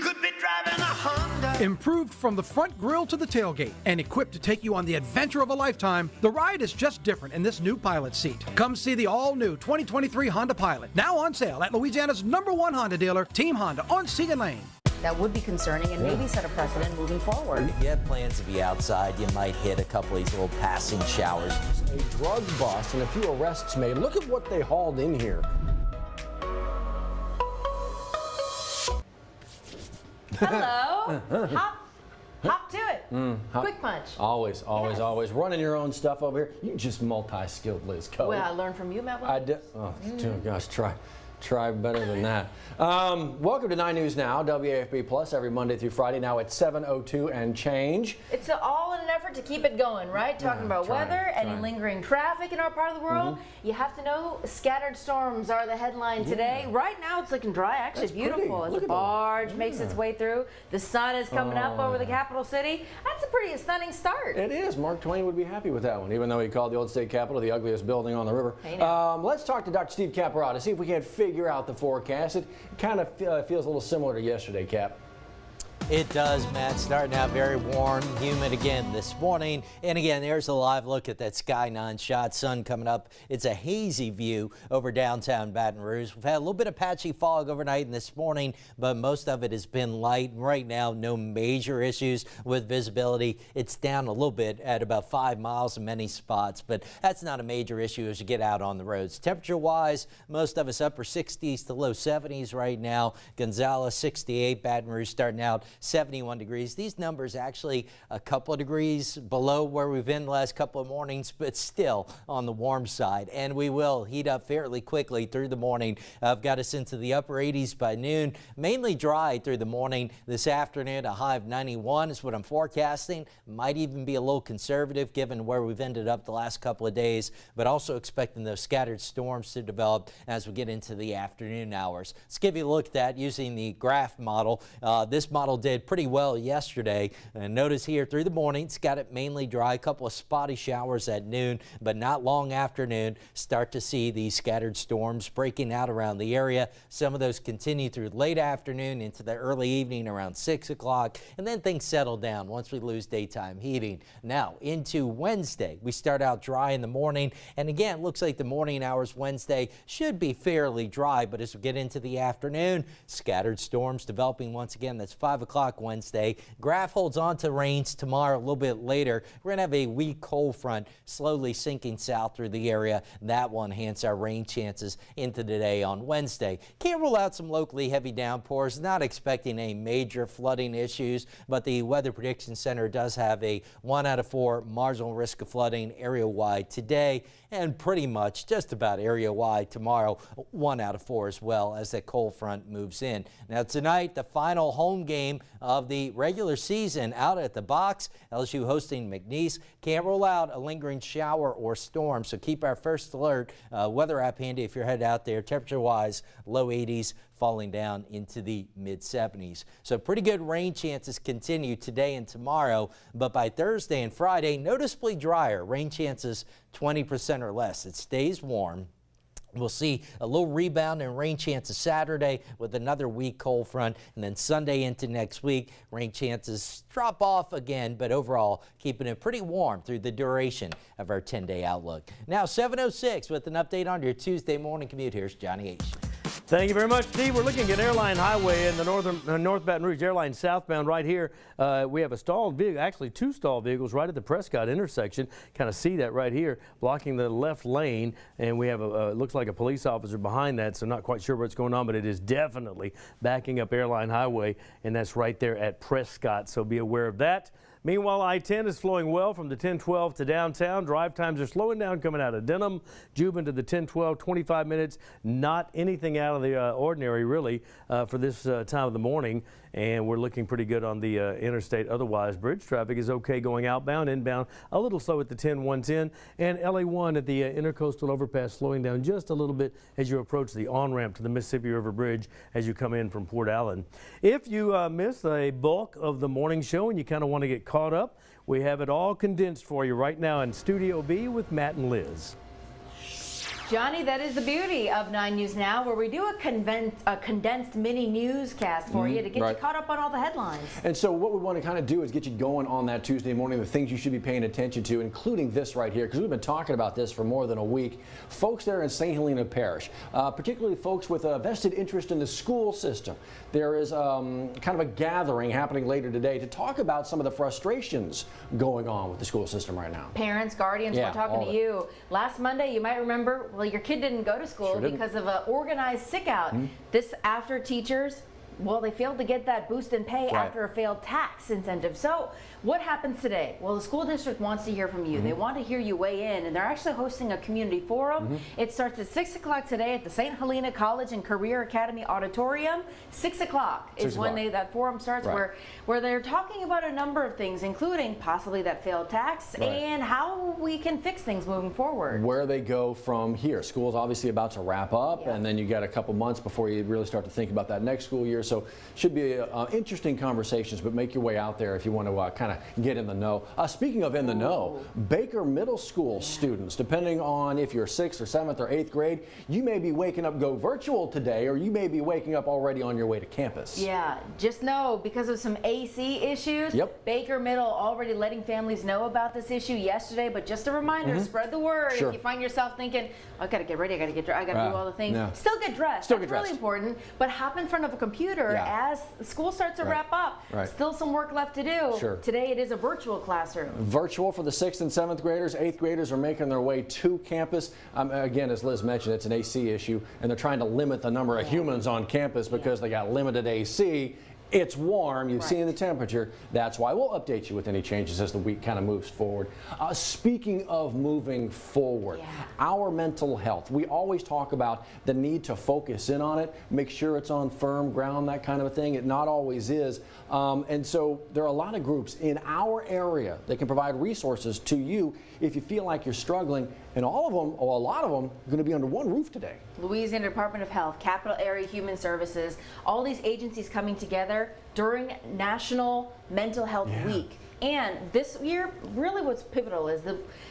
Could be driving a Honda. Improved from the front grille to the tailgate and equipped to take you on the adventure of a lifetime, the ride is just different in this new Pilot seat. Come see the all-new 2023 Honda Pilot, now on sale at Louisiana's #1 Honda dealer, Team Honda on Seagan Lane. That would be concerning and maybe set a precedent moving forward. If you have plans to be outside, you might hit a couple of these little passing showers. A drug bust and a few arrests made. Look at what they hauled in here. Hello. Hop to it. Quick punch. Always running your own stuff over here. You just multi-skilled, Liz Cole. Well, I learned from you, Matt. I did. Oh, gosh, try better than that. Welcome to 9 News Now, WAFB Plus, every Monday through Friday, now at 7:02 and change. It's all in an effort to keep it going, right? Talking about weather, any lingering traffic in our part of the world. You have to know scattered storms are the headline today. Right now it's looking dry, actually beautiful. As a barge makes its way through. The sun is coming up over the capital city. That's a pretty stunning start. It is. Mark Twain would be happy with that one, even though he called the old state capitol the ugliest building on the river. Let's talk to Dr. Steve Caparata to see if we can't figure out the forecast. It kind of feels a little similar to yesterday, Cap. It does, Matt. Starting out very warm, humid again this morning. And again, there's a live look at that sky 9 shot. Sun coming up. It's a hazy view over downtown Baton Rouge. We've had a little bit of patchy fog overnight and this morning, but most of it has been light. Right now, no major issues with visibility. It's down a little bit at about 5 miles in many spots, but that's not a major issue as you get out on the roads. Temperature-wise, most of us upper 60s to low 70s right now. Gonzales 68, Baton Rouge starting out 71 degrees. These numbers actually a couple of degrees below where we've been the last couple of mornings, but still on the warm side. And we will heat up fairly quickly through the morning. I've got us into the upper 80s by noon. Mainly dry through the morning. This afternoon, a high of 91 is what I'm forecasting. Might even be a little conservative given where we've ended up the last couple of days, but also expecting those scattered storms to develop as we get into the afternoon hours. Let's give you a look at that using the graph model. This model did pretty well yesterday. And notice here through the morning, it's got it mainly dry, a couple of spotty showers at noon, but not long afternoon. Start to see these scattered storms breaking out around the area. Some of those continue through late afternoon into the early evening around 6 o'clock, and then things settle down once we lose daytime heating. Now into Wednesday, we start out dry in the morning, and again, looks like the morning hours Wednesday should be fairly dry, but as we get into the afternoon, scattered storms developing once again. That's 5 o'clock Wednesday. Graph holds on to rains tomorrow a little bit later. We're going to have a weak cold front slowly sinking south through the area. That will enhance our rain chances into today on Wednesday. Can't rule out some locally heavy downpours. Not expecting any major flooding issues, but the Weather Prediction Center does have a 1 out of 4 marginal risk of flooding area-wide today, and pretty much just about area-wide tomorrow, 1 out of 4 as well as that cold front moves in. Now tonight, the final home game of the regular season out at the box. LSU hosting McNeese. Can't rule out a lingering shower or storm, so keep our first alert weather app handy if you're headed out there. Temperature-wise, low 80s, falling down into the mid-70s. So pretty good rain chances continue today and tomorrow, but by Thursday and Friday, noticeably drier. Rain chances 20% or less. It stays warm. We'll see a little rebound in rain chances Saturday with another weak cold front, and then Sunday into next week, rain chances drop off again, but overall keeping it pretty warm through the duration of our 10-day outlook. Now 7:06 with an update on your Tuesday morning commute. Here's Johnny H. Thank you very much, Steve. We're looking at Airline Highway in the North Baton Rouge Airline southbound right here. We have a stalled vehicle, actually 2 stalled vehicles right at the Prescott intersection. Kind of see that right here, blocking the left lane. And we have looks like a police officer behind that, so not quite sure what's going on, but it is definitely backing up Airline Highway, and that's right there at Prescott, so be aware of that. Meanwhile, I-10 is flowing well from the 1012 to downtown. Drive times are slowing down coming out of Denham. Jubin to the 1012, 25 minutes. Not anything out of the ordinary, really, for this time of the morning. And we're looking pretty good on the interstate. Otherwise, bridge traffic is okay going outbound, inbound. A little slow at the 10110. And LA1 at the intercoastal overpass slowing down just a little bit as you approach the on-ramp to the Mississippi River Bridge as you come in from Port Allen. If you missed a bulk of the morning show and you kind of want to get caught up, we have it all condensed for you right now in Studio B with Matt and Liz. Johnny, that is the beauty of 9 News Now, where we do a condensed mini newscast for you to get you caught up on all the headlines. And so what we want to kind of do is get you going on that Tuesday morning, the things you should be paying attention to, including this right here, because we've been talking about this for more than a week. Folks there in St. Helena Parish, particularly folks with a vested interest in the school system. There is kind of a gathering happening later today to talk about some of the frustrations going on with the school system right now. Parents, guardians, we're talking to you. Last Monday, you might remember, well, your kid didn't go to school because of an organized sick out. This after teachers, well, they failed to get that boost in pay after a failed tax incentive. So what happens today? Well, the school district wants to hear from you. They want to hear you weigh in, and they're actually hosting a community forum. It starts at 6 o'clock today at the St. Helena College and Career Academy Auditorium. 6 o'clock is when that forum starts, where they're talking about a number of things, including possibly that failed tax and how we can fix things moving forward. Where they go from here. School's obviously about to wrap up, and then you got a couple months before you really start to think about that next school year. So should be interesting conversations, but make your way out there if you want to kind of get in the know. Speaking of in the know, Baker Middle School students, depending on if you're 6th or 7th or 8th grade, you may be waking up, go virtual today, or you may be waking up already on your way to campus. Yeah, just know because of some AC issues, Baker Middle already letting families know about this issue yesterday, but just a reminder, spread the word. If you find yourself thinking, I gotta get ready, I gotta get dressed, I gotta do all the things, still get dressed. That's really important, but hop in front of a computer as school starts to wrap up. Still some work left to do. Today it is a virtual classroom. Virtual for the 6th and 7th graders. 8th graders are making their way to campus. Again, as Liz mentioned, it's an AC issue, and they're trying to limit the number of humans on campus because they got limited AC. It's warm, you've seen the temperature. That's why we'll update you with any changes as the week kind of moves forward. Speaking of moving forward, our mental health. We always talk about the need to focus in on it, make sure it's on firm ground, that kind of a thing. It not always is. And so there are a lot of groups in our area that can provide resources to you if you feel like you're struggling. And all of them, or a lot of them, are going to be under one roof today. Louisiana Department of Health, Capital Area Human Services, all these agencies coming together during National Mental Health Week. And this year, really what's pivotal is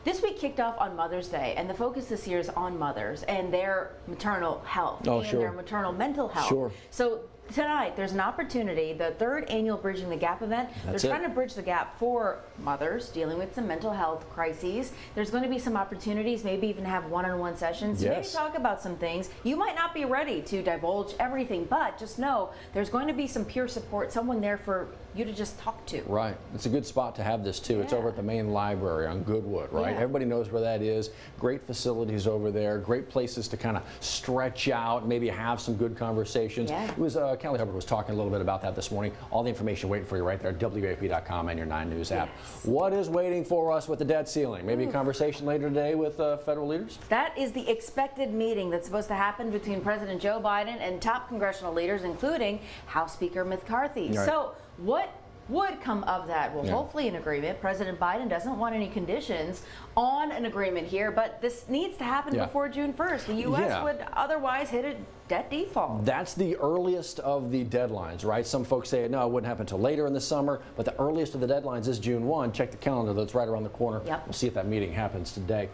this week kicked off on Mother's Day, and the focus this year is on mothers and their maternal health and their maternal mental health. So tonight, there's an opportunity, the 3rd annual Bridging the Gap event. They're trying to bridge the gap for mothers dealing with some mental health crises. There's going to be some opportunities, maybe even have one-on-one sessions to maybe talk about some things. You might not be ready to divulge everything, but just know there's going to be some peer support, someone there for you to just talk to. Right. It's a good spot to have this too. It's over at the main library on Goodwood, right? Everybody knows where that is. Great facilities over there. Great places to kind of stretch out, maybe have some good conversations. It was Kelly Hubbard was talking a little bit about that this morning. All the information waiting for you right there at WAP.com and your 9 News app. What is waiting for us with the debt ceiling? Maybe a conversation later today with federal leaders? That is the expected meeting that's supposed to happen between President Joe Biden and top congressional leaders, including House Speaker McCarthy. So what would come of that? Well, hopefully an agreement. President Biden doesn't want any conditions on an agreement here, but this needs to happen before June 1st. The U.S. would otherwise hit a debt default. That's the earliest of the deadlines, right? Some folks say, no, it wouldn't happen until later in the summer, but the earliest of the deadlines is June 1. Check the calendar, that's right around the corner. We'll see if that meeting happens today.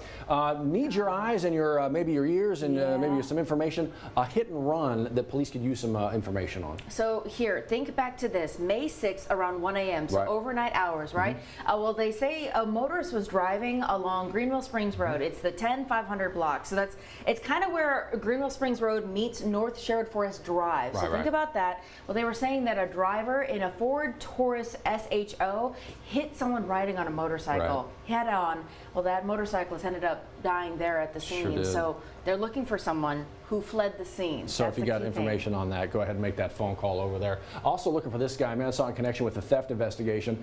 Need your eyes and your maybe your ears and maybe some information. A hit and run that police could use some information on. So here, think back to this. May 6th around 1 a.m., so overnight hours, right? Well, they say a motorist was driving along Greenwell Springs Road. It's the 10500 block. So it's kind of where Greenwell Springs Road meets North Sherwood Forest Drive. So think about that. Well, they were saying that a driver in a Ford Taurus SHO hit someone riding on a motorcycle head on. Well, that motorcyclist ended up dying there at the scene. So they're looking for someone who fled the scene. So if you got information on that, go ahead and make that phone call over there. Also looking for this guy, man, I saw in connection with the theft investigation.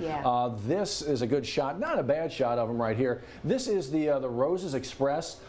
This is a good shot, not a bad shot of him right here. This is the Roses Express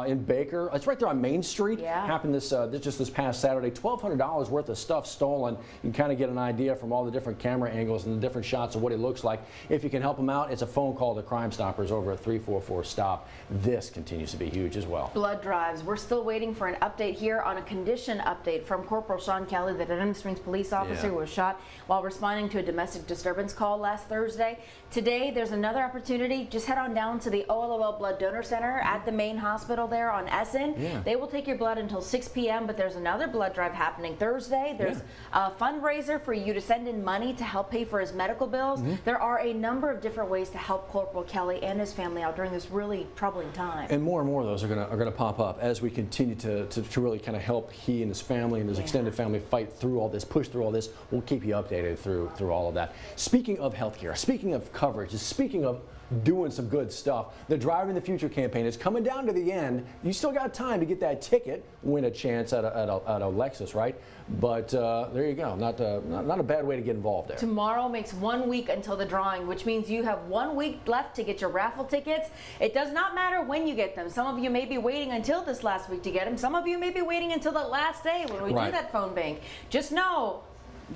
in Baker. It's right there on Main Street. Happened just this past Saturday. $1,200 worth of stuff stolen. You can kind of get an idea from all the different camera angles and the different shots of what it looks like. If you can help him out, it's a phone call to Crime Stoppers over at 344 STOP. This continues to be huge as well. Blood drives. We're still waiting for an update update here on a condition update from Corporal Sean Kelly, the Denham Springs police officer who was shot while responding to a domestic disturbance call last Thursday. Today, there's another opportunity. Just head on down to the OLOL Blood Donor Center at the main hospital there on Essen. They will take your blood until 6 p.m., but there's another blood drive happening Thursday. There's a fundraiser for you to send in money to help pay for his medical bills. There are a number of different ways to help Corporal Kelly and his family out during this really troubling time. And more of those are gonna pop up as we continue to really kind of help he and his family and his extended family fight through all this, push through all this. We'll keep you updated through all of that. Speaking of healthcare, speaking of coverage, speaking of doing some good stuff, the Driving the Future campaign is coming down to the end. You still got time to get that ticket, win a chance at a Lexus, right? But there you go. Not a bad way to get involved there. Tomorrow makes 1 week until the drawing, which means you have 1 week left to get your raffle tickets. It does not matter when you get them. Some of you may be waiting until this last week to get them. Some of you may be waiting until the last day when we do that phone bank. Just know,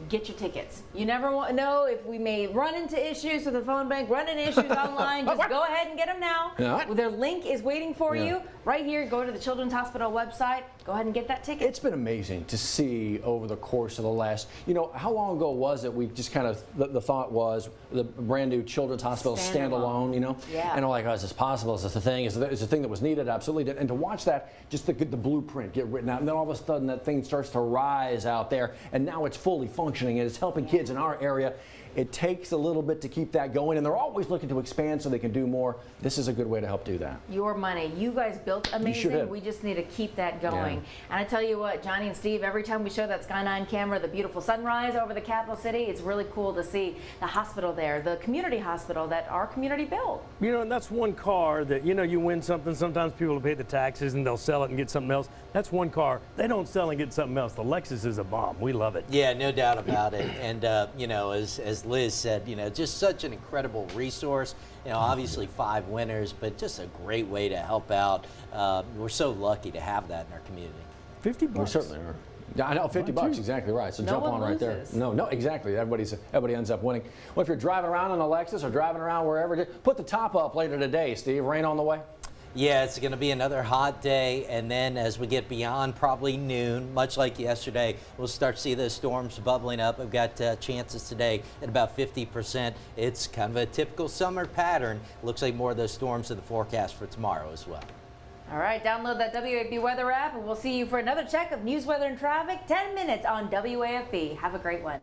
get your tickets. You never know if we may run into issues with the phone bank, run into issues online. Just go ahead and get them now. Their link is waiting for you right here. Go to the Children's Hospital website. Go ahead and get that ticket. It's been amazing to see over the course of the last, how long ago was it we just kind of, the thought was the brand new Children's Hospital standalone, And we're like, oh, is this possible? Is this a thing? Is it a thing that was needed? Absolutely. And to watch that, just the blueprint get written out, and then all of a sudden that thing starts to rise out there, and now it's fully functioning, and it's helping kids in our area. It takes a little bit to keep that going, and they're always looking to expand so they can do more. This is a good way to help do that. Your money. You guys built amazing. We just need to keep that going. And I tell you what, Johnny and Steve, every time we show that Sky9 camera, the beautiful sunrise over the capital city, it's really cool to see the hospital there, the community hospital that our community built. And that's one car that, you win something. Sometimes people will pay the taxes and they'll sell it and get something else. That's one car. They don't sell and get something else. The Lexus is a bomb. We love it. Yeah, no doubt about it. And, as Liz said, just such an incredible resource. Obviously 5 winners, but just a great way to help out. We're so lucky to have that in our community. 50 bucks. We certainly are. Yeah, I know, 50 bucks, exactly right. So jump on right there. No, exactly. Everybody ends up winning. Well, if you're driving around in a Lexus or driving around wherever, put the top up later today, Steve. Rain on the way? Yeah, it's going to be another hot day, and then as we get beyond probably noon, much like yesterday, we'll start to see those storms bubbling up. We've got chances today at about 50%. It's kind of a typical summer pattern. Looks like more of those storms in the forecast for tomorrow as well. All right, download that WAFB weather app, and we'll see you for another check of news, weather, and traffic. 10 minutes on WAFB. Have a great one.